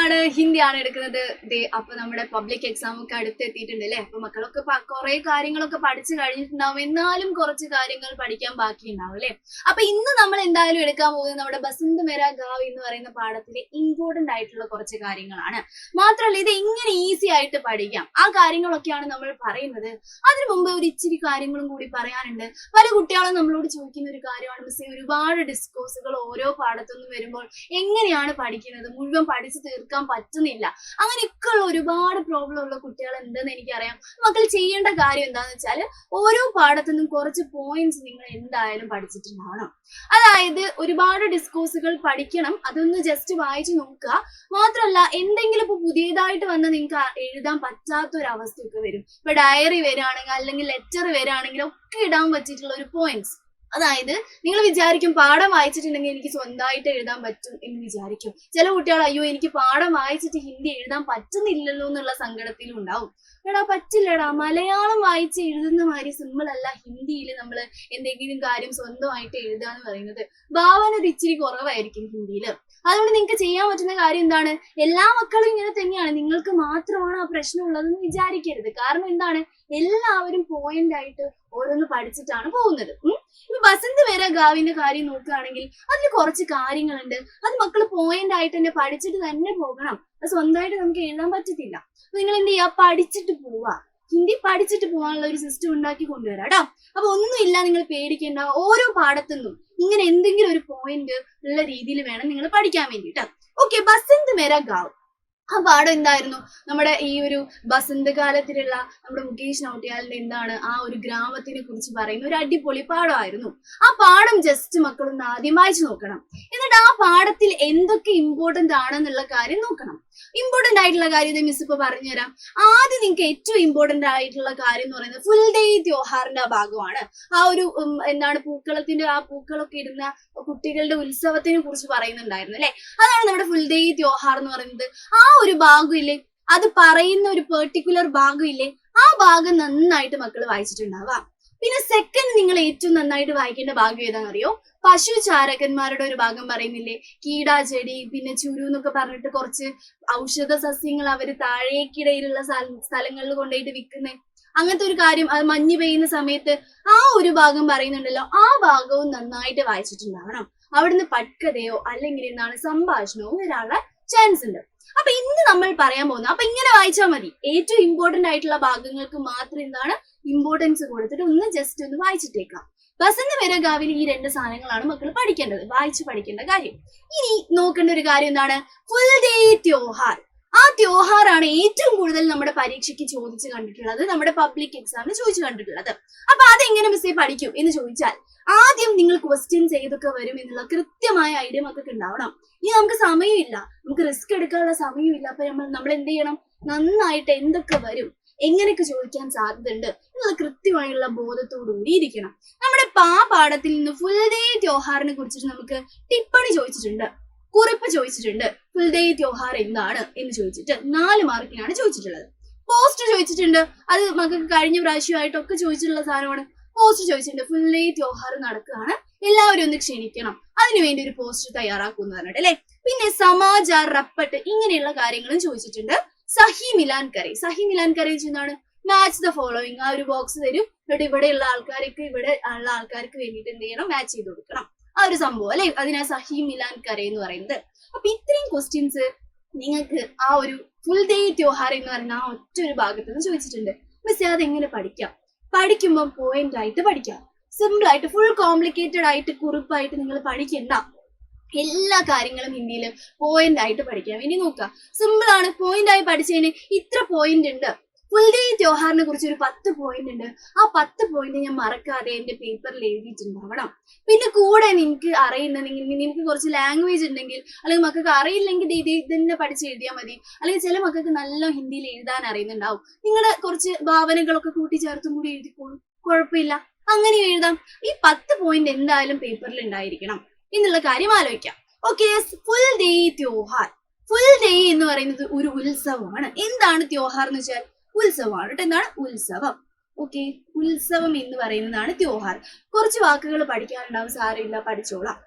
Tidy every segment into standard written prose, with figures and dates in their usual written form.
ആണ് ഹിന്ദിയാണ് എടുക്കുന്നത്. അപ്പൊ നമ്മുടെ പബ്ലിക് എക്സാം ഒക്കെ അടുത്തെത്തിയിട്ടുണ്ട് അല്ലെ. അപ്പൊ മക്കളൊക്കെ കുറെ കാര്യങ്ങളൊക്കെ പഠിച്ചു കഴിഞ്ഞിട്ടുണ്ടാവും, എന്നാലും കുറച്ച് കാര്യങ്ങൾ പഠിക്കാൻ ബാക്കിയുണ്ടാവും അല്ലെ. അപ്പൊ ഇന്ന് നമ്മൾ എന്തായാലും എടുക്കാൻ പോകുന്നത് നമ്മുടെ ബസന്ത് മേരാ ഗാവ് എന്ന് പറയുന്ന പാഠത്തിലെ ഇമ്പോർട്ടന്റ് ആയിട്ടുള്ള കുറച്ച് കാര്യങ്ങളാണ്. മാത്രമല്ല ഇത് എങ്ങനെ ഈസി ആയിട്ട് പഠിക്കാം ആ കാര്യങ്ങളൊക്കെയാണ് നമ്മൾ പറയുന്നത്. അതിനു മുമ്പ് ഒരു ഇച്ചിരി കാര്യങ്ങളും കൂടി പറയാനുണ്ട്. പല കുട്ടികളും നമ്മളോട് ചോദിക്കുന്ന ഒരു കാര്യമാണ്, മിസ്സേ ഒരുപാട് ഡിസ്കോഴ്സുകൾ ഓരോ പാഠത്തൊന്നും വരുമ്പോൾ എങ്ങനെയാണ് പഠിക്കുന്നത്, മുഴുവൻ പഠിച്ചു തീർക്കാൻ പറ്റുന്നില്ല, അങ്ങനെയൊക്കെയുള്ള ഒരുപാട് പ്രോബ്ലം ഉള്ള കുട്ടികൾ ഉണ്ടെന്ന് എനിക്കറിയാം. മക്കൾ ചെയ്യേണ്ട കാര്യം എന്താണെന്ന് വെച്ചാൽ ഓരോ പാഠത്തുനിന്നും കുറച്ച് പോയിന്റ്സ് നിങ്ങൾ എന്തായാലും പഠിച്ചിട്ടുണ്ടാവണം. അതായത് ഒരുപാട് ഡിസ്കോഴ്സുകൾ പഠിക്കണം, അതൊന്ന് ജസ്റ്റ് വായിച്ചു നോക്കുക. മാത്രമല്ല എന്തെങ്കിലും ഇപ്പൊ പുതിയതായിട്ട് വന്ന് നിങ്ങൾക്ക് എഴുതാൻ പറ്റാത്തൊരവസ്ഥയൊക്കെ വരും. ഇപ്പൊ ഡയറി വരികയാണെങ്കിൽ അല്ലെങ്കിൽ ലെറ്റർ വരികയാണെങ്കിൽ ഒക്കെ ഇടാൻ പറ്റിയിട്ടുള്ള ഒരു പോയിന്റ്സ്. അതായത് നിങ്ങൾ വിചാരിക്കും പാഠം വായിച്ചിട്ടുണ്ടെങ്കിൽ എനിക്ക് സ്വന്തമായിട്ട് എഴുതാൻ പറ്റും എന്ന് വിചാരിക്കും. ചില കുട്ടികൾ അയ്യോ എനിക്ക് പാഠം വായിച്ചിട്ട് ഹിന്ദി എഴുതാൻ പറ്റുന്നില്ലല്ലോ എന്നുള്ള സങ്കടത്തിലും ഉണ്ടാവും. എടാ പറ്റില്ലടാ, മലയാളം വായിച്ച് എഴുതുന്ന മാതിരി സിമ്പിൾ അല്ല ഹിന്ദിയിൽ നമ്മൾ എന്തെങ്കിലും കാര്യം സ്വന്തമായിട്ട് എഴുതുക എന്ന് പറയുന്നത്. ഭാവന ഒരു ഇച്ചിരി കുറവായിരിക്കും ഹിന്ദിയിൽ. അതുകൊണ്ട് നിങ്ങൾക്ക് ചെയ്യാൻ പറ്റുന്ന കാര്യം എന്താണ്, എല്ലാ മക്കളും ഇങ്ങനെ തന്നെയാണ്, നിങ്ങൾക്ക് മാത്രമാണ് ആ പ്രശ്നം ഉള്ളതെന്ന് വിചാരിക്കരുത്. കാരണം എന്താണ്, എല്ലാവരും പോയിന്റ് ആയിട്ട് ഓരോന്ന് പഠിച്ചിട്ടാണ് പോകുന്നത്. ഇപ്പൊ ബസന്ത് മേരാ ഗാവിന്റെ കാര്യം നോക്കുകയാണെങ്കിൽ അതിൽ കുറച്ച് കാര്യങ്ങളുണ്ട്. അത് മക്കൾ പോയിന്റ് ആയിട്ട് തന്നെ പഠിച്ചിട്ട് തന്നെ പോകണം. അത് സ്വന്തമായിട്ട് നമുക്ക് എഴുതാൻ പറ്റത്തില്ല. അപ്പൊ നിങ്ങൾ എന്ത് ചെയ്യുക, പഠിച്ചിട്ട് പോവാ, ഹിന്ദി പഠിച്ചിട്ട് പോകാനുള്ള ഒരു സിസ്റ്റം ഉണ്ടാക്കി കൊണ്ടുവരാം കേട്ടോ. അപ്പൊ ഒന്നുമില്ല, നിങ്ങൾ പേടിക്കേണ്ട. ഓരോ പാഠത്തുനിന്നും ഇങ്ങനെ എന്തെങ്കിലും ഒരു പോയിന്റ് ഉള്ള രീതിയിൽ വേണം നിങ്ങൾ പഠിക്കാൻ വേണ്ടിട്ട്. ഓക്കെ, ബസന്ത് മേരാ ഗാവ് ആ പാഠം എന്തായിരുന്നു, നമ്മുടെ ഈ ഒരു ബസന്ത് കാലത്തിലുള്ള നമ്മുടെ മുകേഷ് നൗട്ടിയാലിന്റെ എന്താണ് ആ ഒരു ഗ്രാമത്തിനെ കുറിച്ച് പറയുന്ന ഒരു അടിപൊളി പാഠമായിരുന്നു. ആ പാഠം ജസ്റ്റ് മക്കളൊന്ന് ആദ്യം വായിച്ചു നോക്കണം. എന്നിട്ട് ആ പാഠത്തിൽ എന്തൊക്കെ ഇമ്പോർട്ടന്റ് ആണെന്നുള്ള കാര്യം നോക്കണം. ഇമ്പോർട്ടന്റ് ആയിട്ടുള്ള കാര്യം മിസ് ഇപ്പൊ പറഞ്ഞുതരാം. ആദ്യം നിങ്ങൾക്ക് ഏറ്റവും ഇമ്പോർട്ടന്റ് ആയിട്ടുള്ള കാര്യം എന്ന് പറയുന്നത് ഫുൾ ഡേ ത്യോഹാറിന്റെ ആ ഭാഗമാണ്. ആ ഒരു എന്താണ് പൂക്കളത്തിന്റെ ആ പൂക്കളൊക്കെ ഇടുന്ന കുട്ടികളുടെ ഉത്സവത്തിനെ കുറിച്ച് പറയുന്നുണ്ടായിരുന്നു അല്ലെ. അതാണ് നമ്മുടെ ഫുൾ ഡേ ത്യോഹാർ എന്ന് പറയുന്നത്. ആ ഒരു ഭാഗം ഇല്ലേ, അത് പറയുന്ന ഒരു പെർട്ടിക്കുലർ ഭാഗം ഇല്ലേ, ആ ഭാഗം നന്നായിട്ട് മക്കൾ വായിച്ചിട്ടുണ്ടാവാം. പിന്നെ സെക്കൻഡ് നിങ്ങൾ ഏറ്റവും നന്നായിട്ട് വായിക്കേണ്ട ഭാഗം ഏതാണെന്നറിയോ, പശു ചാരകന്മാരുടെ ഒരു ഭാഗം പറയുന്നില്ലേ, കീടാ ചെടി പിന്നെ ചുരു എന്നൊക്കെ പറഞ്ഞിട്ട് കുറച്ച് ഔഷധ സസ്യങ്ങൾ അവര് താഴേക്കിടയിലുള്ള സ്ഥലങ്ങളിൽ കൊണ്ടുപോയിട്ട് വിൽക്കുന്നേ, അങ്ങനത്തെ ഒരു കാര്യം. അത് മഞ്ഞ് പെയ്യുന്ന സമയത്ത് ആ ഒരു ഭാഗം പറയുന്നുണ്ടല്ലോ, ആ ഭാഗവും നന്നായിട്ട് വായിച്ചിട്ടുണ്ടാവണം. അവിടുന്ന് പട്കഥയോ അല്ലെങ്കിൽ എന്താണ് സംഭാഷണവും വരാനുള്ള ചാൻസ് ഉണ്ട്. അപ്പൊ ഇന്ന് നമ്മൾ പറയാൻ പോകുന്നത്, അപ്പൊ ഇങ്ങനെ വായിച്ചാൽ മതി. ഏറ്റവും ഇമ്പോർട്ടന്റ് ആയിട്ടുള്ള ഭാഗങ്ങൾക്ക് മാത്രം എന്താണ് ഇമ്പോർട്ടൻസ് കൊടുത്തിട്ട് ഒന്ന് ജസ്റ്റ് ഒന്ന് വായിച്ചിട്ടേക്കാം. ബസന്ത് മേരാ ഗാവിൽ ഈ രണ്ട് സാധനങ്ങളാണ് മക്കൾ പഠിക്കേണ്ടത്, വായിച്ചു പഠിക്കേണ്ട കാര്യം. ഇനി നോക്കേണ്ട ഒരു കാര്യം എന്താണ്, ഫുൾ ഡേ ത്യോഹാർ. ആ ത്യോഹാറാണ് ഏറ്റവും കൂടുതൽ നമ്മുടെ പരീക്ഷയ്ക്ക് ചോദിച്ചു കണ്ടിട്ടുള്ളത്, നമ്മുടെ പബ്ലിക് എക്സാമിന് ചോദിച്ചു കണ്ടിട്ടുള്ളത്. അപ്പൊ അതെങ്ങനെ മിസ്സേ പഠിക്കും എന്ന് ചോദിച്ചാൽ ആദ്യം നിങ്ങൾ ക്വസ്റ്റ്യൻസ് ഏതൊക്കെ വരും എന്നുള്ള കൃത്യമായ ഐഡിയ മക്കൾക്ക് ഉണ്ടാവണം. ഇനി നമുക്ക് സമയമില്ല, നമുക്ക് റിസ്ക് എടുക്കാനുള്ള സമയമില്ല. അപ്പൊ നമ്മൾ എന്ത് ചെയ്യണം, നന്നായിട്ട് എന്തൊക്കെ വരും, എങ്ങനെയൊക്കെ ചോദിക്കാൻ സാധ്യതയുണ്ട് എന്നുള്ള കൃത്യമായുള്ള ബോധത്തോടുകൂടി ഇരിക്കണം. നമ്മുടെ പാഠത്തിൽ നിന്ന് ഫുൾ ഡേ ത്യോഹാറിനെ കുറിച്ചിട്ട് നമുക്ക് ടിപ്പണി ചോദിച്ചിട്ടുണ്ട്, കുറിപ്പ് ചോദിച്ചിട്ടുണ്ട്. ഫുൾ ഡേ ത്യോഹാർ എന്താണ് എന്ന് ചോദിച്ചിട്ട് 4 മാർക്കിനാണ് ചോദിച്ചിട്ടുള്ളത്. പോസ്റ്റ് ചോദിച്ചിട്ടുണ്ട്, അത് മക്കൾക്ക് കഴിഞ്ഞ പ്രാവശ്യമായിട്ടൊക്കെ ചോദിച്ചിട്ടുള്ള സാധനമാണ്. പോസ്റ്റ് ചോദിച്ചിട്ടുണ്ട്, ഫുൾ ഡേ ത്യോഹാർ നടക്കുകയാണ്, എല്ലാവരും ഒന്ന് ക്ഷണിക്കണം, അതിനുവേണ്ടി ഒരു പോസ്റ്റ് തയ്യാറാക്കുമെന്ന് പറഞ്ഞിട്ട് അല്ലെ. പിന്നെ സമാചാർ റപ്പട്ട് ഇങ്ങനെയുള്ള കാര്യങ്ങളും ചോദിച്ചിട്ടുണ്ട്. സഹി മിലാൻ കറി, സഹി മിലാൻ കറി എന്താണ്, മാച്ച് ദ ഫോളോയിങ്. ആ ഒരു ബോക്സ് തരും, എന്നിട്ട് ഇവിടെയുള്ള ആൾക്കാർക്ക് ഇവിടെ ഉള്ള ആൾക്കാർക്ക് വേണ്ടിയിട്ട് എന്ത് ചെയ്യണം, മാച്ച് ചെയ്ത് കൊടുക്കണം. ആ ഒരു സംഭവം അല്ലെ, അതിനാ സഹി മിലാൻ കറി എന്ന് പറയുന്നത്. അപ്പൊ ഇത്രയും ക്വസ്റ്റ്യൻസ് നിങ്ങൾക്ക് ആ ഒരു ഫുൾ ഡേ ത്യോഹാർ എന്ന് പറയുന്ന ആ ഒറ്റ ഒരു ഭാഗത്ത് നിന്ന് ചോദിച്ചിട്ടുണ്ട്. മിസ് അതെങ്ങനെ പഠിക്കാം, പഠിക്കുമ്പോൾ പോയിന്റ് ആയിട്ട് പഠിക്കാം. സിമ്പിൾ ആയിട്ട് ഫുൾ കോംപ്ലിക്കേറ്റഡ് ആയിട്ട് കുറിപ്പായിട്ട് നിങ്ങൾ പഠിക്കണ്ട. എല്ലാ കാര്യങ്ങളും ഹിന്ദിയിൽ പോയിന്റ് ആയിട്ട് പഠിക്കാൻ വേണ്ടി നോക്കുക. സിമ്പിൾ ആണ്, പോയിന്റ് ആയി പഠിച്ചതിന് ഇത്ര പോയിന്റ് ഉണ്ട്. ഫുൾ ഡേ ത്യോഹാറിനെ കുറിച്ച് ഒരു 10 പോയിന്റ് ഉണ്ട്. ആ 10 പോയിന്റ് ഞാൻ മറക്കാതെ എന്റെ പേപ്പറിൽ എഴുതിയിട്ടുണ്ടാവണം. പിന്നെ കൂടെ നിങ്ങൾക്ക് നിനക്ക് കുറച്ച് ലാംഗ്വേജ് ഉണ്ടെങ്കിൽ, അല്ലെങ്കിൽ മക്കൾക്ക് അറിയില്ലെങ്കിൽ ഇതന്നെ പഠിച്ച് എഴുതിയാൽ മതി. അല്ലെങ്കിൽ ചില മക്കൾക്ക് നല്ല ഹിന്ദിയിൽ എഴുതാൻ അറിയുന്നുണ്ടാവും, നിങ്ങളുടെ കുറച്ച് ഭാവനകളൊക്കെ കൂട്ടിച്ചേർത്തും കൂടി എഴുതിക്കോളും, കുഴപ്പമില്ല, അങ്ങനെ എഴുതാം. ഈ 10 പോയിന്റ് എന്തായാലും പേപ്പറിൽ ഉണ്ടായിരിക്കണം എന്നുള്ള കാര്യം ആലോചിക്കാം. ഓക്കെ, ഫുൾ ഡേ ത്യോഹാർ. ഫുൾ ഡേ എന്ന് പറയുന്നത് ഒരു ഉത്സവമാണ്. എന്താണ് ത്യോഹാർ എന്ന് വെച്ചാൽ ഉത്സവമാണ് കേട്ടോ. എന്താണ് ഉത്സവം? ഓക്കെ, ഉത്സവം എന്ന് പറയുന്നതാണ് ത്യോഹാർ. കുറച്ച് വാക്കുകൾ പഠിക്കാനുണ്ടാവും, സാരമില്ല, പഠിച്ചോളാം.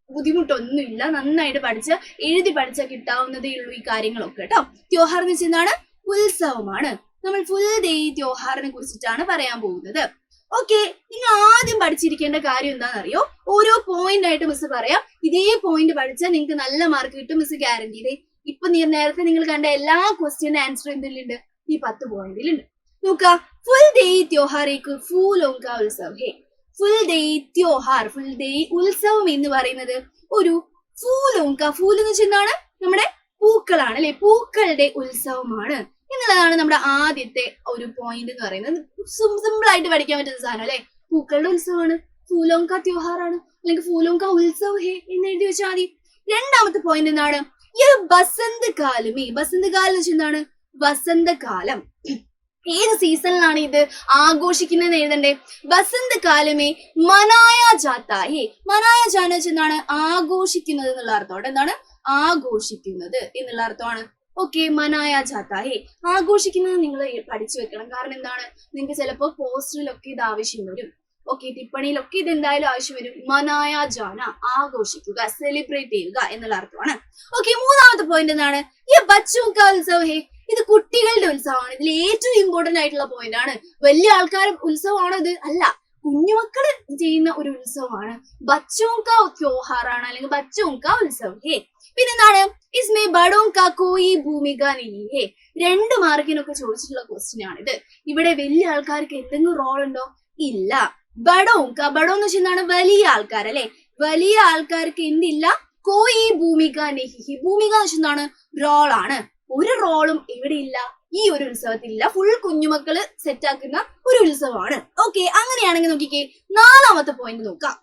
ബുദ്ധിമുട്ടൊന്നുമില്ല, നന്നായിട്ട് പഠിച്ച് എഴുതി പഠിച്ചാൽ കിട്ടാവുന്നതേ ഉള്ളൂ ഈ കാര്യങ്ങളൊക്കെ കേട്ടോ. ത്യോഹാർ എന്ന് വെച്ചാൽ എന്താണ്? ഉത്സവമാണ്. നമ്മൾ ഫുൾ ഡേ ത്യോഹാറിനെ കുറിച്ചിട്ടാണ് പറയാൻ പോകുന്നത്. ഓക്കെ, നിങ്ങൾ ആദ്യം പഠിച്ചിരിക്കേണ്ട കാര്യം എന്താണെന്നറിയോ? ഓരോ പോയിന്റ് ആയിട്ട് മിസ് പറയാം. ഇതേ പോയിന്റ് പഠിച്ചാൽ നിങ്ങൾക്ക് നല്ല മാർക്ക് കിട്ടും, മിസ് ഗ്യാരണ്ടി. ഇതേ ഇപ്പൊ നേരത്തെ നിങ്ങൾ കണ്ട എല്ലാ ക്വസ്റ്റ്യൻ ആൻസർ എന്തിലുണ്ട്? ഈ 10 പോയിന്റിലുണ്ട്. നോക്ക, ഫുൾ ഡേ ത്യോഹാർ ഏക്ക് ഫൂലോं का उत्सव है. ഫുൾ ഡേ ത്യോഹാർ, ഫുൾ ഡേ ഉത്സവം എന്ന് പറയുന്നത് ഒരു ഫൂലോं का, ഫൂൽ എന്ന് വെച്ചാൽ എന്താണ്? നമ്മുടെ പൂക്കളാണ് അല്ലെ, പൂക്കളുടെ ഉത്സവമാണ് എന്നുള്ളതാണ് നമ്മുടെ ആദ്യത്തെ ഒരു പോയിന്റ് എന്ന് പറയുന്നത്. സിമ്പിൾ ആയിട്ട് പഠിക്കാൻ പറ്റുന്ന സാധനം അല്ലെ. പൂക്കളുടെ ഉത്സവമാണ്, ഫൂലോं का त्योहार ആണ്, അല്ലെങ്കിൽ ഫൂലോं का उत्सव है എന്ന് എഴുതി വെച്ചാൽ മതി. രണ്ടാമത്തെ പോയിന്റ് എന്താണ്? ഈ ബസന്ത് കാലമേ, ബസന്ത് കാലം എന്ന് വെച്ചാൽ എന്താണ്? വസന്തകാലം. ഏത് സീസണിലാണ് ഇത് ആഘോഷിക്കുന്നത് എഴുതണ്ടേ? ബസന്ത് കാലമേ മനായ ജാത്താ ഹേ. മനായ ജാന എന്താണ്? ആഘോഷിക്കുന്നത് എന്നുള്ള അർത്ഥം. എന്താണ്? ആഘോഷിക്കുന്നത് എന്നുള്ള അർത്ഥമാണ്. ഓക്കെ, മനായ ജാത്താ ഹേ, ആഘോഷിക്കുന്നത് നിങ്ങൾ പഠിച്ചു വെക്കണം. കാരണം എന്താണ്? നിങ്ങൾക്ക് ചിലപ്പോൾ പോസ്റ്ററിലൊക്കെ ഇത് ആവശ്യം വരും. ഓക്കെ, ടിപ്പണിയിലൊക്കെ ഇത് എന്തായാലും ആവശ്യം വരും. മനായ ജാന, ആഘോഷിക്കുക, സെലിബ്രേറ്റ് ചെയ്യുക എന്നുള്ള അർത്ഥമാണ്. ഓക്കെ, മൂന്നാമത്തെ പോയിന്റ് എന്താണ്? ഈ ബച്ചോं का उत्सव है. ഇത് കുട്ടികളുടെ ഉത്സവമാണ്. ഇതിൽ ഏറ്റവും ഇമ്പോർട്ടന്റ് ആയിട്ടുള്ള പോയിന്റ് ആണ്. വലിയ ആൾക്കാരുടെ ഉത്സവമാണോ ഇത്? അല്ല, കുഞ്ഞുമക്കള് ചെയ്യുന്ന ഒരു ഉത്സവമാണ്. ബച്ചോं का त्योहार ആണ്, അല്ലെങ്കിൽ ബച്ചോं का उत्सव है. പിന്നെന്താണ്? इसमें बड़ों का कोई भूमिका नहीं है. 2 മാർക്കിനൊക്കെ ചോദിച്ചിട്ടുള്ള ക്വസ്റ്റ്യൻ ആണ് ഇത്. ഇവിടെ വലിയ ആൾക്കാർക്ക് എന്തെങ്കിലും റോൾ ഉണ്ടോ? ഇല്ല. ബഡോं का, ബഡോ എന്ന് വെച്ചാൽ എന്താണ്? വലിയ ആൾക്കാർ അല്ലെ. വലിയ ആൾക്കാർക്ക് എന്തില്ല? കോയി ഭൂമിക നെഹി. ഭൂമിക എന്ന് വെച്ചാൽ എന്താണ്? റോളാണ്. ഒരു റോളും ഇവിടെ ഇല്ല, ഈ ഒരു ഉത്സവത്തിലില്ല. ഫുൾ കുഞ്ഞുമക്കള് സെറ്റ് ആക്കുന്ന ഒരു ഉത്സവമാണ്. ഓക്കെ, അങ്ങനെയാണെങ്കിൽ നോക്കിക്കേ, നാലാമത്തെ പോയിന്റ് നോക്കാം.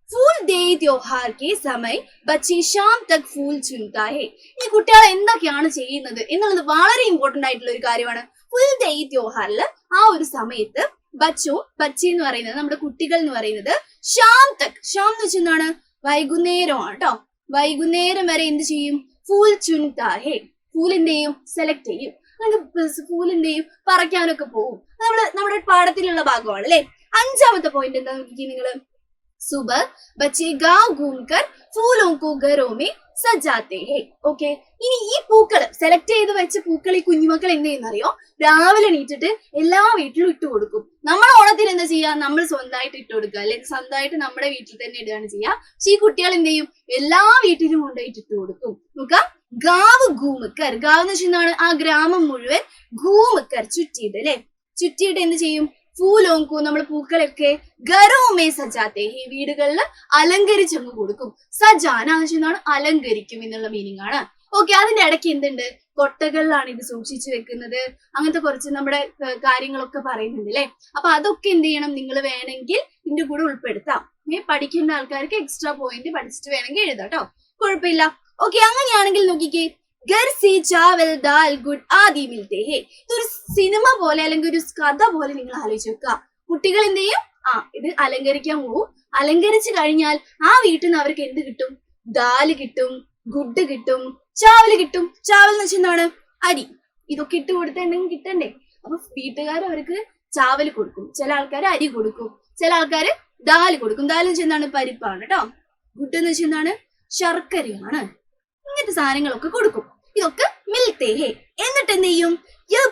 ഫൂൽ ഡേ ത്യോഹാർ കെ സമയ ബച്ചേ ഷാം തക് ഫൂൽ ചുൻതാ ഹേ. ഈ കുട്ടികൾ എന്തൊക്കെയാണ് ചെയ്യുന്നത് എന്നുള്ളത് വളരെ ഇമ്പോർട്ടന്റ് ആയിട്ടുള്ള ഒരു കാര്യമാണ്. ഫുൾ ഡേ ത്യോഹാറിൽ ആ ഒരു സമയത്ത് ബച്ചോ, ബച്ചി എന്ന് പറയുന്നത് നമ്മുടെ കുട്ടികൾ എന്ന് പറയുന്നത്, ഷാം തക്, ഷാം എന്ന് വെച്ചാൽ എന്താണ്? വൈകുന്നേരമാണ് കേട്ടോ. വൈകുന്നേരം വരെ എന്ത് ചെയ്യും? ഫൂൽ ചുൻതാ ഹേ, ഫൂൽ എന്ത് ചെയ്യും? സെലക്ട് ചെയ്യും. ഫൂൽ എന്ത് ചെയ്യും? പറക്കാനൊക്കെ പോകും. നമ്മുടെ പാഠത്തിലുള്ള ഭാഗമാണ് അല്ലെ. അഞ്ചാമത്തെ പോയിന്റ് എന്താ നോക്കിക്കേ നിങ്ങള്? सुबह बच्चे गांव घूमकर फूलों को घरों में സജാത്തെ ഹേ. ഓക്കെ, ഇനി ഈ പൂക്കൾ സെലക്ട് ചെയ്ത് വെച്ച പൂക്കൾ ഈ കുഞ്ഞുമക്കൾ എന്ത് ചെയ്യുന്നറിയോ? രാവിലെ എണീറ്റിട്ട് എല്ലാ വീട്ടിലും ഇട്ട് കൊടുക്കും. നമ്മൾ ഓണത്തിന് എന്താ ചെയ്യാ? നമ്മൾ സ്വന്തമായിട്ട് ഇട്ട് കൊടുക്കുക, അല്ലെങ്കിൽ സ്വന്തമായിട്ട് നമ്മുടെ വീട്ടിൽ തന്നെ ഇടുകയാണ് ചെയ്യുക. പക്ഷെ ഈ കുട്ടികൾ എന്ത് ചെയ്യും? എല്ലാ വീട്ടിലും കൊണ്ടുപോയിട്ട് ഇട്ട് കൊടുക്കും. നോക്കാം, ഗാവ് ഘൂമക്കർ, ഗാവ് എന്ന് വെച്ചാൽ എന്താണ്? ആ ഗ്രാമം മുഴുവൻ, ഘൂമക്കർ ചുറ്റിയിട്ട് അല്ലെ. ചുറ്റിയിട്ട് എന്ത് ചെയ്യും? ഫൂലോങ്കു, നമ്മൾ പൂക്കളൊക്കെ ഗരോമേ സജാത്തെ ഹേ, വീടുകളിൽ അലങ്കരിച്ചങ്ങ് കൊടുക്കും. സജാന എന്ന് വെച്ചാൽ അലങ്കരിക്കും എന്നുള്ള മീനിങ് ആണ്. ഓക്കെ, അതിന്റെ ഇടയ്ക്ക് എന്തുണ്ട്? കൊട്ടകളിലാണ് ഇത് സൂക്ഷിച്ചു വെക്കുന്നത്. അങ്ങനത്തെ കുറച്ച് നമ്മുടെ കാര്യങ്ങളൊക്കെ പറയുന്നുണ്ട് അല്ലെ. അപ്പൊ അതൊക്കെ എന്ത് ചെയ്യണം? നിങ്ങൾ വേണമെങ്കിൽ ഇതിന്റെ കൂടെ ഉൾപ്പെടുത്താം. പഠിക്കേണ്ട ആൾക്കാർക്ക് എക്സ്ട്രാ പോയിന്റ് പഠിച്ചിട്ട് വേണമെങ്കിൽ എഴുതാം കേട്ടോ, കുഴപ്പമില്ല. ഓക്കെ, അങ്ങനെയാണെങ്കിൽ നോക്കിക്കേ, घर से चावल दाल गुड़ आदि मिलते हैं. ഇതൊരു സിനിമ പോലെ അല്ലെങ്കിൽ ഒരു കഥ പോലെ നിങ്ങൾ ആലോചിച്ച് വെക്കുക. കുട്ടികൾ എന്ത് ചെയ്യും? ഇത് അലങ്കരിക്കാൻ പോകും. അലങ്കരിച്ചു കഴിഞ്ഞാൽ ആ വീട്ടിൽ നിന്ന് അവർക്ക് എന്ത് കിട്ടും? ദാല് കിട്ടും, ഗുഡ് കിട്ടും, ചാവല് കിട്ടും. ചാവൽ എന്ന് വെച്ചാൽ എന്താണ്? അരി. ഇതൊക്കെ ഇട്ട് കൊടുത്തിട്ടുണ്ടെങ്കിൽ കിട്ടണ്ടേ? അപ്പൊ വീട്ടുകാർ അവർക്ക് ചാവല് കൊടുക്കും. ചില ആൾക്കാർ അരി കൊടുക്കും, ചില ആൾക്കാര് ദാല് കൊടുക്കും. ദാല് എന്ന് വെച്ചാൽ എന്താണ്? പരിപ്പാണ് കേട്ടോ. ഗുഡ് എന്ന് വെച്ചാൽ എന്താണ്? ശർക്കരയാണ്. ഇങ്ങനത്തെ സാധനങ്ങളൊക്കെ കൊടുക്കും. ഇതൊക്കെ മിൽത്തേ ഹേ. എന്നിട്ട് എന്ത് ചെയ്യും?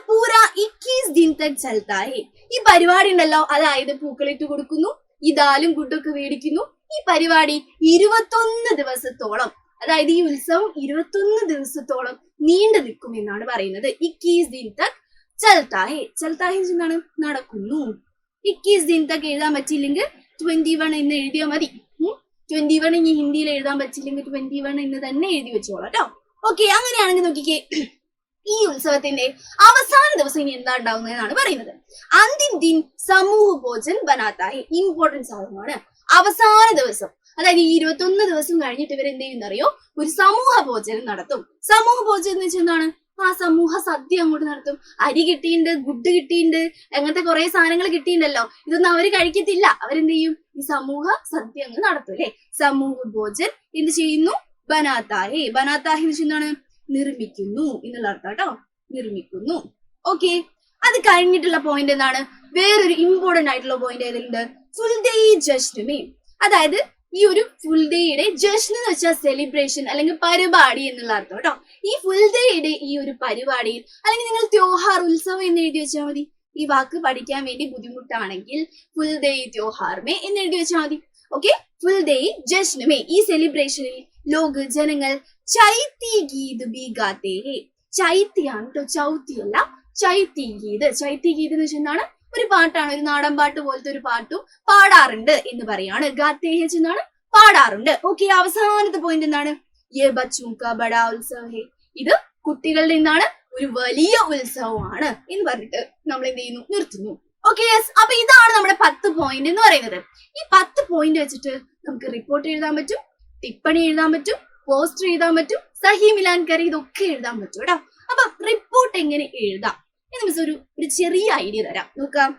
പൂര 21 दिन तक चलता है. ഈ പരിപാടി ഉണ്ടല്ലോ, അതായത് പൂക്കളിട്ട് കൊടുക്കുന്നു, ഈ ദാലും ഗുഡൊക്കെ മേടിക്കുന്നു. ഈ പരിപാടി 21 ദിവസത്തോളം, അതായത് ഈ ഉത്സവം 21 ദിവസത്തോളം നീണ്ടു നിൽക്കും എന്നാണ് പറയുന്നത്. 21 दिन तक चलता है. चलता है എന്താണ്? നടക്കുന്നു. 21 दिन तक എഴുതാൻ പറ്റിയില്ലെങ്കിൽ 21 എന്ന് എഴുതിയാൽ മതി. 21 ഇനി ഹിന്ദിയിൽ എഴുതാൻ പറ്റില്ലെങ്കിൽ 21 എന്ന് തന്നെ എഴുതി വെച്ചോളാം കേട്ടോ. ഓക്കെ, അങ്ങനെയാണെങ്കിൽ നോക്കിക്കേ, ഈ ഉത്സവത്തിന്റെ അവസാന ദിവസം ഇനി എന്താ ഉണ്ടാവുന്നതെന്നാണ് പറയുന്നത്. അന്തിം ദിൻ സമൂഹ ഭോജൻ ബനാത്താ ഹേ. ഇമ്പോർട്ടൻസ് ആവുന്നതാണ് അവസാന ദിവസം. അതായത് ഈ 21 ദിവസം കഴിഞ്ഞിട്ട് ഇവർ എന്ത് ചെയ്യുന്നറിയോ? ഒരു സമൂഹ ഭോജനം നടത്തും. സമൂഹ ഭോജനം എന്ന് വെച്ചാൽ എന്താണ്? ആ സമൂഹ സദ്യ അങ്ങോട്ട് നടത്തും. അരി കിട്ടിയിട്ടുണ്ട്, ഗുഡ് കിട്ടിയിട്ടുണ്ട്, അങ്ങനത്തെ കുറെ സാധനങ്ങൾ കിട്ടിയിട്ടുണ്ടല്ലോ. ഇതൊന്നും അവര് കഴിക്കത്തില്ല. അവരെന്ത് ചെയ്യും? ഈ സമൂഹ സദ്യ അങ്ങ് നടത്തും അല്ലെ. സമൂഹ ഭോജൻ എന്ത് ചെയ്യുന്നു? ബനാത്താഹേ. ബനാത്താഹേ എന്ന് വെച്ചാൽ എന്താണ്? നിർമ്മിക്കുന്നു എന്നുള്ള അർത്ഥം കേട്ടോ. നിർമ്മിക്കുന്നു. ഓക്കെ, അത് കഴിഞ്ഞിട്ടുള്ള പോയിന്റ് എന്താണ്? വേറൊരു ഇമ്പോർട്ടന്റ് ആയിട്ടുള്ള പോയിന്റ് ഏതിലുണ്ട്? ഫുൾ ഡേ ജശ്നുമേ. അതായത് ഈ ഒരു ഫുൾ ഡേയുടെ ജശ്ൻ എന്ന് വെച്ചാൽ സെലിബ്രേഷൻ അല്ലെങ്കിൽ പരിപാടി എന്നുള്ള അർത്ഥം കേട്ടോ. ഈ ഫുൾ ഡേയുടെ ഈ ഒരു പരിപാടിയിൽ അല്ലെങ്കിൽ നിങ്ങൾ ത്യോഹാർ ഉത്സവം എന്ന് എഴുതി വെച്ചാൽ മതി. ഈ വാക്ക് പഠിക്കാൻ വേണ്ടി ബുദ്ധിമുട്ടാണെങ്കിൽ ഫുൾ ഡേ ത്യോഹാർ മേ എന്ന് എഴുതി വെച്ചാൽ മതി. ഓക്കെ, ഫുൾ ഡേ ജശ്ൻ മേ ഈ സെലിബ്രേഷനിൽ ലോക് ജനങ്ങൾ ചൈത്തി ഗീത് ബി ഗാത്തേ ഹേ. ചൈത്തിയാണ് കേട്ടോ, ചൗത്തി അല്ല, ചൈത്തി ഗീത്. ചൈത്തി ഗീത് എന്ന് വെച്ചാൽ എന്താണ്? ഒരു പാട്ടാണ്, ഒരു നാടൻ പാട്ട് പോലത്തെ ഒരു പാട്ടും പാടാറുണ്ട് എന്ന് പറയാണ്. ഗാത്തേ ഹേ എന്നാണ് പാടാറുണ്ട്. ഓക്കെ, അവസാനത്തെ പോയിന്റ് എന്താണ്? യേ ബച്ചോं का बड़ा उत्सव है. ഇത് കുട്ടികളുടെ എന്താണ്? ഒരു വലിയ ഉത്സവമാണ് എന്ന് പറഞ്ഞിട്ട് നമ്മൾ എന്ത് ചെയ്യുന്നു? നിർത്തുന്നു. Okay, yes. അപ്പൊ ഇതാണ് നമ്മുടെ 10 പോയിന്റ് എന്ന് പറയുന്നത്. ഈ 10 പോയിന്റ് വെച്ചിട്ട് നമുക്ക് റിപ്പോർട്ട് എഴുതാൻ പറ്റും, ടിപ്പണി എഴുതാൻ പറ്റും, പോസ്റ്റർ എഴുതാൻ പറ്റും, സഹി മിലാൻ കറി ഇതൊക്കെ എഴുതാൻ പറ്റും കേട്ടോ. അപ്പൊ റിപ്പോർട്ട് എങ്ങനെ എഴുതാം എന്ന് മിസ് ഒരു ചെറിയ ഐഡിയ തരാം. നോക്കാം,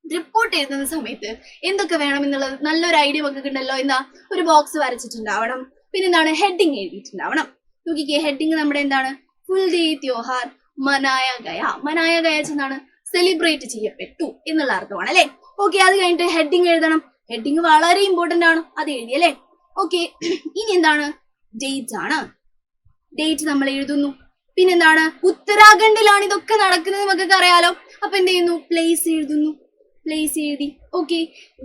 റിപ്പോർട്ട് എഴുതുന്ന സമയത്ത് എന്തൊക്കെ വേണം എന്നുള്ളത് നല്ലൊരു ഐഡിയ ഒക്കെ ഉണ്ടല്ലോ. എന്താ? ഒരു ബോക്സ് വരച്ചിട്ടുണ്ടാവണം, പിന്നെന്താണ്? ഹെഡിങ് എഴുതിയിട്ടുണ്ടാവണം. നോക്കിക്കേ, ഹെഡിങ് നമ്മുടെ എന്താണ്? ഫുൾ ഡേ ത്യോഹാർ മനായ ഗയ. മനായ ഗയ എന്നാണ് സെലിബ്രേറ്റ് ചെയ്യപ്പെട്ടു എന്നുള്ള അർത്ഥമാണ് അല്ലെ. ഓക്കെ, അത് കഴിഞ്ഞിട്ട് ഹെഡിങ് എഴുതണം. ഹെഡിങ് വളരെ ഇമ്പോർട്ടന്റ് ആണ്, അത് എഴുതി അല്ലെ. ഓക്കെ, ഇനി എന്താണ്? ഡേറ്റ് ആണ്. ഡേറ്റ് നമ്മൾ എഴുതുന്നു. പിന്നെന്താണ്? ഉത്തരാഖണ്ഡിലാണ് ഇതൊക്കെ നടക്കുന്നത് നമുക്കൊക്കെ അറിയാലോ. അപ്പൊ എന്ത് ചെയ്യുന്നു? പ്ലേസ് എഴുതുന്നു. പ്ലേസ് എഴുതി. ഓക്കെ,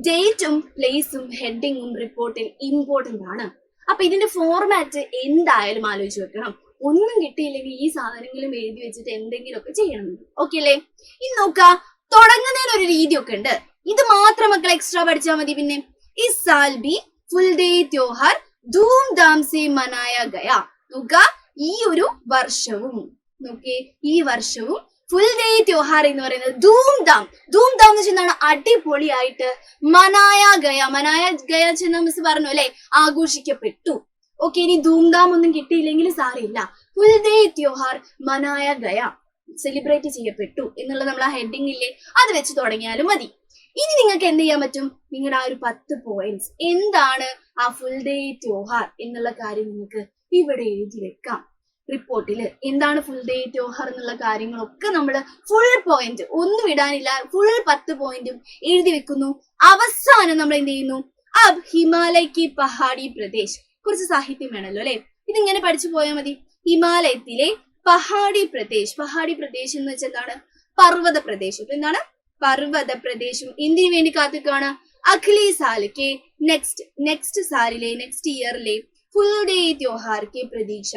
ഡേറ്റും പ്ലേസും ഹെഡിങ്ങും റിപ്പോർട്ടിൽ ഇമ്പോർട്ടന്റ് ആണ്. അപ്പൊ ഇതിന്റെ ഫോർമാറ്റ് എന്തായാലും ആലോചിച്ച് വെക്കണം. ഒന്നും കിട്ടിയില്ലെങ്കിൽ ഈ സാധനങ്ങളും എഴുതി വെച്ചിട്ട് എന്തെങ്കിലുമൊക്കെ ചെയ്യണം. ഓക്കെ അല്ലേ? ഇനി നോക്കാം, തുടങ്ങുന്നതിന് ഒരു രീതിയൊക്കെ ഉണ്ട്. ഇത് മാത്രം മക്കൾ എക്സ്ട്രാ പഠിച്ചാൽ മതി. പിന്നെ ഇസ് സാൽ ബി ഫുൾ ഡേ ത്യോഹാർ ധൂം ധാം സെ മനായ ഗയ. നോക്ക, ഈ ഒരു വർഷവും നോക്കേ, ഈ വർഷവും ഫുൾ ഡേ ത്യോഹാർ എന്ന് പറയുന്നത് ധൂം ധാം എന്ന് വെച്ചാൽ അടിപൊളിയായിട്ട് മനായ ഗയ. മനായ ഗയ ചെന്ന മിസ് പറഞ്ഞു അല്ലെ, ആഘോഷിക്കപ്പെട്ടു. ഓക്കെ, ഇനി ധൂംധാം ഒന്നും കിട്ടിയില്ലെങ്കിൽ സാരമില്ല, ഫുൾ ഡേ ത്യോഹാർ മനായ ഗയ, സെലിബ്രേറ്റ് ചെയ്യപ്പെട്ടു എന്നുള്ള നമ്മൾ ആ ഹെഡിങ് ഇല്ലേ, അത് വെച്ച് തുടങ്ങിയാലും മതി. ഇനി നിങ്ങൾക്ക് എന്ത് ചെയ്യാൻ പറ്റും? നിങ്ങളുടെ ആ ഒരു 10 പോയിന്റ്സ് എന്താണ് ആ ഫുൾ ഡേ ത്യോഹാർ എന്നുള്ള കാര്യം നിങ്ങൾക്ക് ഇവിടെ എഴുതി വെക്കാം. റിപ്പോർട്ടില് എന്താണ് ഫുൾ ഡേ ത്യോഹാർ എന്നുള്ള കാര്യങ്ങളൊക്കെ നമ്മൾ ഫുൾ പോയിന്റ് ഒന്നും ഇടാനില്ല, ഫുൾ 10 പോയിന്റും എഴുതി വെക്കുന്നു. അവസാനം നമ്മൾ എന്ത് ചെയ്യുന്നു? അബ് ഹിമാലയ്ക്ക് പഹാടി പ്രദേശ്. കുറച്ച് സാഹിത്യം വേണമല്ലോ അല്ലെ, ഇതിങ്ങനെ പഠിച്ചു പോയാൽ മതി. ഹിമാലയത്തിലെ പഹാടി പ്രദേശ്. പഹാടി പ്രദേശ് എന്ന് വെച്ചാൽ എന്താണ്? പർവ്വത പ്രദേശം. എന്താണ്? പർവ്വത പ്രദേശം. എന്തിനു വേണ്ടി കാത്തിക്കാണ്? അഖിലി സാലിക്കെ നെക്സ്റ്റ് സാലിലെ നെക്സ്റ്റ് ഇയറിലെ ഫുൾ ഡേ ത്യോഹാർ കെ പ്രതീക്ഷ.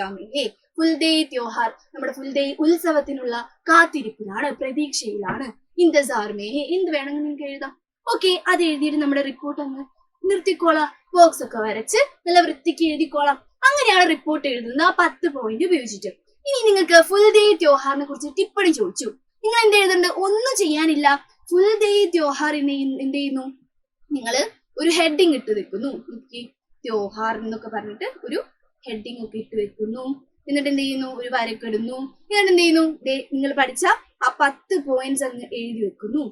ഫുൾ ഡേ ത്യോഹാർ നമ്മുടെ ഫുൾ ഡേ ഉത്സവത്തിനുള്ള കാത്തിരിപ്പിലാണ്, പ്രതീക്ഷയിലാണ്. ഇന്റസാർ മേ എന്ത് വേണമെങ്കിൽ നിങ്ങൾക്ക് എഴുതാം. ഓക്കെ, അത് എഴുതിയിട്ട് നമ്മുടെ റിപ്പോർട്ട് അങ്ങ് നിർത്തിക്കോളാം. ബോക്സ് ഒക്കെ വരച്ച് നല്ല വൃത്തിക്ക് എഴുതിക്കോളാം. അങ്ങനെയാണ് റിപ്പോർട്ട് എഴുതുന്നത് ആ 10 പോയിന്റ് ഉപയോഗിച്ചിട്ട്. ഇനി നിങ്ങൾക്ക് ഫുൾ ഡേ ത്യോഹാറിനെ കുറിച്ച് ടിപ്പണി ചോദിച്ചു. നിങ്ങൾ എന്ത് എഴുതുന്നുണ്ട്? ഒന്നും ചെയ്യാനില്ല. ഫുൾ ഡേ ത്യോഹാർ എന്ത് ചെയ്യുന്നു? നിങ്ങൾ ഒരു ഹെഡിങ് ഇട്ട് വെക്കുന്നു. ത്യോഹാർ എന്നൊക്കെ പറഞ്ഞിട്ട് ഒരു ഹെഡിങ് ഒക്കെ ഇട്ട് വെക്കുന്നു. എന്നിട്ട് എന്ത് ചെയ്യുന്നു? ഒരു വരക്ക് ഇടുന്നു. എന്നിട്ട് എന്ത് ചെയ്യുന്നു? നിങ്ങൾ പഠിച്ച ആ 10 പോയിന്റ്സ് അങ്ങ് എഴുതി വെക്കുന്നു.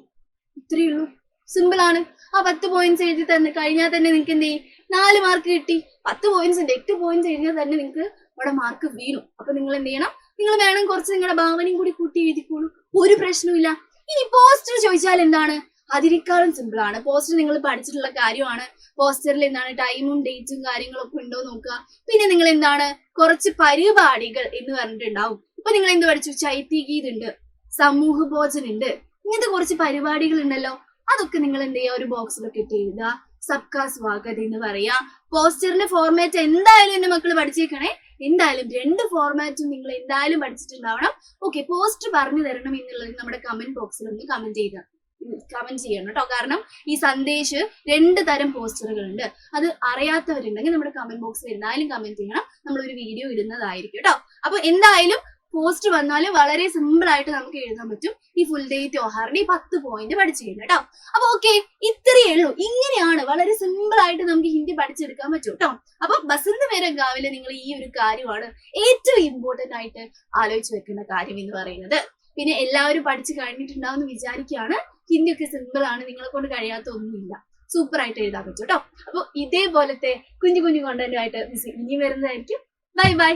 ഇത്രയേ ഉള്ളൂ, സിമ്പിൾ ആണ്. ആ 10 പോയിന്റ്സ് എഴുതി തന്നെ കഴിഞ്ഞാൽ തന്നെ നിങ്ങൾക്ക് എന്ത് ചെയ്യും? 4 മാർക്ക് കിട്ടി. 10 പോയിന്റ്സ് ഉണ്ട്, 8 പോയിന്റ്സ് എഴുതിയാൽ തന്നെ നിങ്ങൾക്ക് അവിടെ മാർക്ക് വീണു. അപ്പൊ നിങ്ങൾ എന്ത് ചെയ്യണം? നിങ്ങൾ വേണം കുറച്ച് നിങ്ങളുടെ ഭാവനയും കൂടി കൂട്ടി എഴുതിക്കോളൂ, ഒരു പ്രശ്നമില്ല. ഇനി പോസ്റ്റർ ചോദിച്ചാൽ എന്താണ്? അതിനേക്കാളും സിമ്പിൾ ആണ്. പോസ്റ്റർ നിങ്ങൾ പഠിച്ചിട്ടുള്ള കാര്യമാണ്. പോസ്റ്ററിൽ എന്താണ്? ടൈമും ഡേറ്റും കാര്യങ്ങളൊക്കെ ഉണ്ടോ നോക്കുക. പിന്നെ നിങ്ങൾ എന്താണ്? കുറച്ച് പരിപാടികൾ എന്ന് പറഞ്ഞിട്ടുണ്ടാവും. ഇപ്പൊ നിങ്ങൾ എന്ത് പഠിച്ചു? ചൈത്തി ഗീത് ഉണ്ട്, സമൂഹ ഭോജൻ ഉണ്ട്, ഇങ്ങനത്തെ കുറച്ച് പരിപാടികൾ ഉണ്ടല്ലോ. അതൊക്കെ നിങ്ങൾ എന്ത് ചെയ്യുക? ഒരു ബോക്സിലൊക്കെ ഇട്ട് എഴുതുക. സബ്കാ സ്വാഗത് എന്ന് പറയാ. പോസ്റ്ററിന്റെ ഫോർമാറ്റ് എന്തായാലും എന്റെ മക്കൾ പഠിച്ചേക്കണേ. എന്തായാലും 2 ഫോർമാറ്റും നിങ്ങൾ എന്തായാലും പഠിച്ചിട്ടുണ്ടാവണം. ഓക്കെ, പോസ്റ്റർ പറഞ്ഞു തരണം എന്നുള്ളത് നമ്മുടെ കമന്റ് ബോക്സിൽ ഒന്ന് കമന്റ് ചെയ്യണം കേട്ടോ. കാരണം ഈ സന്ദേശ് 2 തരം പോസ്റ്ററുകൾ ഉണ്ട്. അത് അറിയാത്തവരുണ്ടെങ്കിൽ നമ്മുടെ കമന്റ് ബോക്സിൽ എന്തായാലും കമന്റ് ചെയ്യണം. നമ്മളൊരു വീഡിയോ ഇടുന്നതായിരിക്കും കേട്ടോ. അപ്പൊ എന്തായാലും പോസ്റ്റ് വന്നാലും വളരെ സിമ്പിൾ ആയിട്ട് നമുക്ക് എഴുതാൻ പറ്റും. ഈ ഫുൾ ഡേ ത്യോഹാറിന്റെ ഈ 10 പോയിന്റ് പഠിച്ചു കഴിഞ്ഞു കേട്ടോ. അപ്പൊ ഓക്കെ, ഇത്രയേ ഉള്ളൂ. ഇങ്ങനെയാണ് വളരെ സിമ്പിൾ ആയിട്ട് നമുക്ക് ഹിന്ദി പഠിച്ചെടുക്കാൻ പറ്റും കേട്ടോ. അപ്പൊ ബസന്ത് മേര ഗാവിലെ നിങ്ങൾ ഈ ഒരു കാര്യമാണ് ഏറ്റവും ഇമ്പോർട്ടന്റ് ആയിട്ട് ആലോചിച്ച് വെക്കേണ്ട കാര്യം എന്ന് പറയുന്നത്. പിന്നെ എല്ലാവരും പഠിച്ചു കഴിഞ്ഞിട്ടുണ്ടാവും എന്ന് വിചാരിക്കുകയാണ്. ഹിന്ദിയൊക്കെ സിമ്പിൾ ആണ്, നിങ്ങളെ കൊണ്ട് കഴിയാത്ത ഒന്നുമില്ല, സൂപ്പർ ആയിട്ട് എഴുതാൻ പറ്റും കേട്ടോ. അപ്പൊ ഇതേപോലത്തെ കുഞ്ഞു കുഞ്ഞു കോണ്ടന്റ് ആയിട്ട് മിസ് ഇനി വരുന്നതായിരിക്കും. Bye bye.